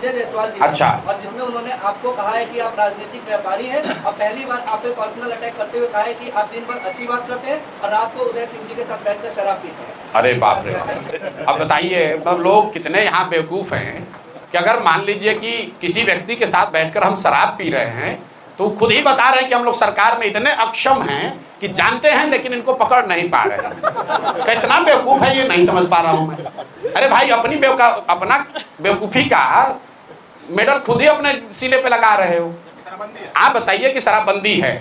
जायसवाल जी। अच्छा। और जिसमें उन्होंने आपको कहा है कि आप राजनीतिक व्यापारी हैं और पहली बार आप पे पर्सनल अटैक करते हुए कहा है कि आप दिन भर अच्छी बात करते हैं और रात को उदय सिंह जी के साथ बैठकर शराब पीते हैं। अरे बाप रे बाप। अब बताइए, मतलब लोग कितने यहाँ बेवकूफ हैं कि अगर मान लीजिए कि किसी व्यक्ति के साथ बैठकर हम शराब पी रहे हैं तो खुद ही बता रहे हैं कि हम लोग सरकार में इतने अक्षम हैं कि जानते हैं लेकिन इनको पकड़ नहीं पा रहे हैं। कितना बेवकूफ है ये नहीं समझ पा रहा हूं मैं। अरे भाई, अपना बेवकूफी का मेडल खुद ही अपने सीने पे लगा रहे हो। आप बताइए कि शराबबंदी है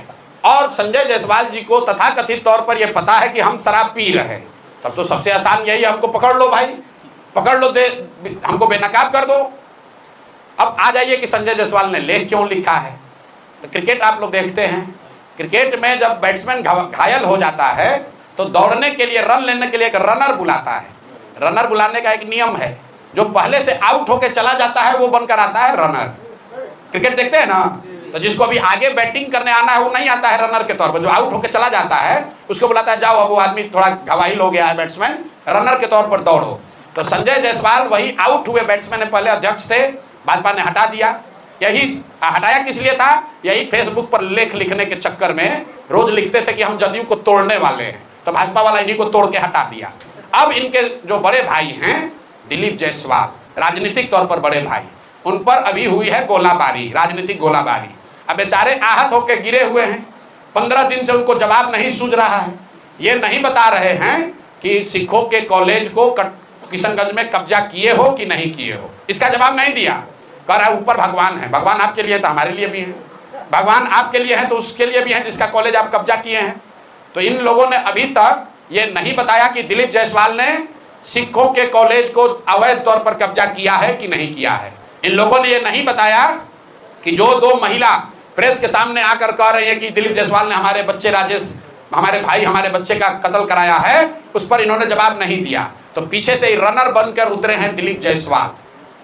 और संजय जायसवाल जी को तथाकथित तौर पर यह पता है कि हम शराब पी रहे हैं, तब तो सबसे आसान यही है, हमको पकड़ लो भाई, पकड़ लो, दे हमको बेनकाब कर दो। अब आ जाइए कि संजय जायसवाल ने लेख क्यों लिखा है। तो क्रिकेट आप लोग देखते हैं, क्रिकेट में जब बैट्समैन घायल हो जाता है तो दौड़ने के लिए, रन लेने के लिए एक रनर बुलाता है। रनर बुलाने का एक नियम है, जो पहले से आउट होकर चला जाता है वो बनकर आता है रनर। क्रिकेट देखते हैं ना, तो जिसको अभी आगे बैटिंग करने आना है वो नहीं आता है रनर के तौर पर, जो आउट होकर चला जाता है उसको बुलाता है, जाओ अब वो आदमी थोड़ा घायल हो गया है बैट्समैन, रनर के तौर पर दौड़ो। तो संजय जायसवाल वही आउट हुए बैट्समैन ने पहले अध्यक्ष थे, भाजपा ने हटा दिया। यही हटाया किस लिए था, यही फेसबुक पर लेख लिखने के चक्कर में रोज लिखते थे कि हम जदयू को तोड़ने वाले हैं, तो भाजपा वाला इन्हीं को तोड़ के हटा दिया। अब इनके जो बड़े भाई हैं दिलीप जायसवाल, राजनीतिक तौर पर बड़े भाई, उन पर अभी हुई है गोलाबारी, राजनीतिक गोलाबारी। अब बेचारे आहत होकर गिरे हुए हैं, 15 दिन से उनको जवाब नहीं सूझ रहा है। ये नहीं बता रहे हैं कि सिखों के कॉलेज को किशनगंज में कब्जा किए हो कि नहीं किए हो, इसका जवाब नहीं दिया। कह रहा है ऊपर भगवान है, भगवान आपके लिए तो हमारे लिए भी है, भगवान आपके लिए है तो उसके लिए भी है जिसका कॉलेज आप कब्जा किए हैं। तो इन लोगों ने अभी तक ये नहीं बताया कि दिलीप जायसवाल ने सिखों के कॉलेज को अवैध तौर पर कब्जा किया है कि नहीं किया है। इन लोगों ने ये नहीं बताया कि जो 2 महिला प्रेस के सामने आकर कह रही है कि दिलीप जायसवाल ने हमारे बच्चे राजेश, हमारे भाई, हमारे बच्चे का कत्ल कराया है, उस पर इन्होंने जवाब नहीं दिया। तो पीछे से ही रनर बनकर उतरे हैं दिलीप जायसवाल,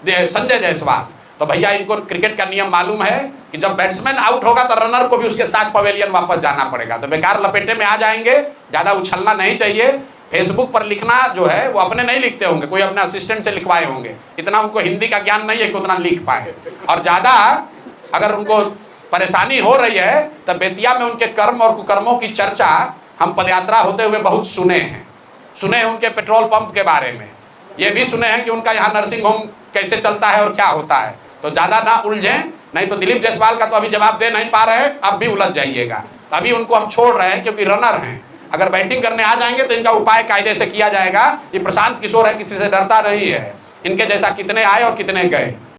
संजय जायसवाल। तो भैया इनको क्रिकेट का नियम मालूम है कि जब बैट्समैन आउट होगा तो रनर को भी उसके साथ पवेलियन वापस जाना पड़ेगा। तो बेकार लपेटे में आ जाएंगे, ज्यादा उछलना नहीं चाहिए। फेसबुक पर लिखना जो है वो अपने नहीं लिखते होंगे, कोई अपने असिस्टेंट से लिखवाए होंगे, इतना उनको हिंदी का ज्ञान नहीं है कि उतना लिख पाए। और ज्यादा अगर उनको परेशानी हो रही है तो बेतिया में उनके कर्म और कुकर्मों की चर्चा हम पदयात्रा होते हुए बहुत सुने हैं उनके पेट्रोल पंप के बारे में, ये भी सुने हैं कि उनका यहाँ नर्सिंग होम कैसे चलता है और क्या होता है। तो ज्यादा ना उलझें, नहीं तो दिलीप जायसवाल का तो अभी जवाब दे नहीं पा रहे हैं, अब भी उलझ जाइएगा। तो अभी उनको हम छोड़ रहे हैं क्योंकि रनर हैं, अगर बैटिंग करने आ जाएंगे तो इनका उपाय कायदे से किया जाएगा। ये प्रशांत किशोर है, किसी से डरता नहीं है, इनके जैसा कितने आए और कितने गए।